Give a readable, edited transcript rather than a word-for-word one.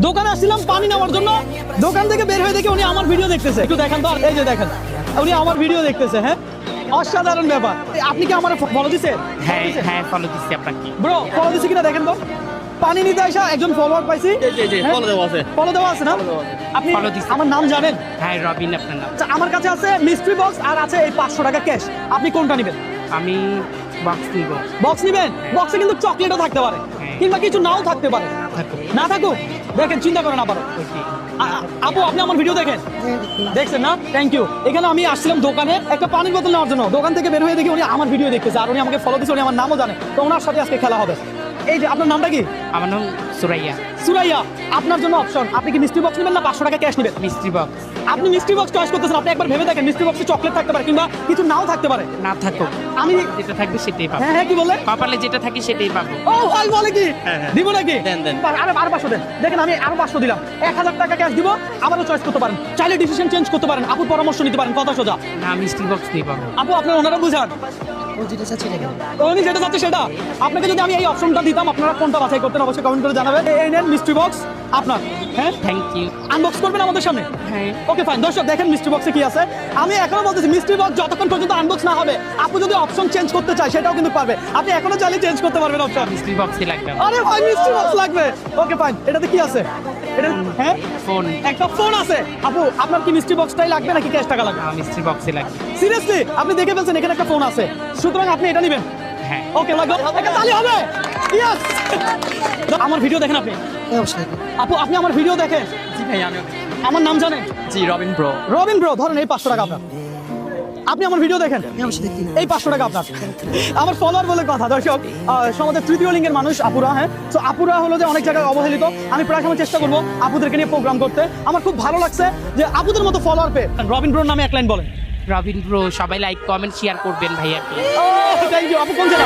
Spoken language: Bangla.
দোকানে আসছিলাম পানি নেওয়ার জন্য, দোকান থেকে বের হয়ে দেখি উনি আমার ভিডিও দেখতেছে। একটু দেখেন তো, এই যে দেখেন উনি আমার ভিডিও দেখতেছে। হ্যাঁ, অসাধারণ ব্যাপার। আপনি কি আমার ফলো দিছেন? হ্যাঁ হ্যাঁ, ফলো দিচ্ছি আপনাকে। ব্রো ফলো দিছি কিনা দেখেন তো। পানি নিতে আসা একজন ফলোয়ার পাইছি। ফলো দেওয়া আছে। ফলো দেওয়া আছে না? আপনি Follow দিছি। আমার নাম জানেন? হ্যাঁ, রবিন আপনার নাম। আচ্ছা, আমার কাছে আছে মিস্ট্রি বক্স আর আছে এই 500 টাকা ক্যাশ। আপনি কোনটা নেবেন? আমি বক্স নিব। বক্স নেবেন? বক্সে কিন্তু চকলেটও থাকতে পারে, হ্যাঁ। কিংবা কিছু নাও থাকতে পারে। থাকুক। না থাকুক, দেখেন, চিন্তা করেন আবার। ওকে। আপু আপনি আমার ভিডিও দেখেন? দেখছেন না? Thank you. এখানে আমি আসছিলাম দোকানে একটা পানির বোতল নেওয়ার জন্য, দোকান থেকে বের হয়ে দেখি উনি আমার ভিডিও দেখতেছে আর উনি আমাকে ফলো দিচ্ছে, উনি আমার নামও জানে। তো ওনার সাথে আজকে খেলা হবে। এই যে আপনার নামটা কি? আমার নাম সুরাইয়া। সুরাইয়া, আপনার জন্য অপশন, আপনি কি মিস্ট্রি বক্স নেবেন না 500 টাকা ক্যাশ নেবেন? Mystery box. আপনি মিস্ট্রি বক্স চয়েস করতেছেন, আপনি একবার ভেবে দেখেন, মিস্ট্রি বক্সে চকলেট থাকতে পারে কিংবা কিছু নাও থাকতে পারে। না থাকুক, আমি যেটা থাকবে সেটাই পাবো। হ্যাঁ হ্যাঁ, কি বলে? কপালে যেটা থাকে সেটাই পাবো। ও ভাই, বলে কি? হ্যাঁ, হ্যাঁ। দিব নাকি? দেন, দেন। আরে আরো 500 দেন। দেখেন আমি আরো 500 দিলাম, 1000 টাকা ক্যাশ দিব। আবারও চয়েস করতে পারেন, চাইলে ডিসিশন চেঞ্জ করতে পারেন, আপুর পরামর্শ নিতে পারেন, কথা সোজা। না, মিস্ট্রি বক্স নিয়ে পাবো। আপু আপনার ওনারা বুঝান, উনি যেটা চাচ্ছে সেটা। আপনাকে যদি আমি এই অপশনটা দিতাম, আপনারা কোনটা বাছাই করতেন অবশ্যই কমেন্ট করে জানাবেন। এই নেন মিস্ট্রি বক্স আপনার। হ্যাঁ, থ্যাংক ইউ। আনবক্স করবেন আমাদের সামনে? হ্যাঁ। Okay fine. দর্শক দেখেন মিস্ট্রি বক্সে কি আছে। আমি এখনো বলতেছি মিস্ট্রি বক্স যতক্ষণ পর্যন্ত আনবক্স না হবে, আপু যদি অপশন চেঞ্জ করতে চায় সেটাও কিন্তু পারবে। আপনি এখনো চাইলে চেঞ্জ করতে পারবেন অপশন। মিস্ট্রি বক্সই লাগবে। আরে ভাই, মিস্ট্রি বক্স লাগবে? Okay fine. এটাতে কি আছে? এটা হ্যাঁ, ফোন। একটা ফোন আছে। আপু আপনার কি মিস্ট্রি বক্সটাই লাগবে নাকি ক্যাশ টাকা লাগবে? মিস্ট্রি বক্সই লাগবে। সিরিয়াসলি আপনি দেখে ফেলছেন এখানে একটা ফোন আছে, সুতরাং আপনি এটা নেবেন? হ্যাঁ। ওকে, লাগবে একটা তালি হবে। ইয়েস। আমার ভিডিও দেখেন আপনি? আপু আপনি আমার ভিডিও দেখেন? জি ভাই, আমি আমার নাম জানেন? জি রবিন ব্রো। রবিন ব্রো, ধরেন এই 500 টাকা আপনার। আপনি আমার ভিডিও দেখেন? এই 500 টাকা আপনার। আমার ফলোয়ার বলে কথা। দর্শক, সমাজের তৃতীয় লিঙ্গের মানুষ আপুরা। হ্যাঁ, তো আপুরা হলো যে অনেক জায়গায় অবহেলিত। আমি প্রায় সময় চেষ্টা করবো আপুদেরকে নিয়ে প্রোগ্রাম করতে। আমার খুব ভালো লাগছে যে আপুদের মতো ফলোয়ার পেয়ে। রবিন ব্রোর নামে এক লাইন বলেন। রবিন ব্রো, সবাই লাইক কমেন্ট শেয়ার করবেন ভাইয়াকে। Thank you. আপু কোন জেলা?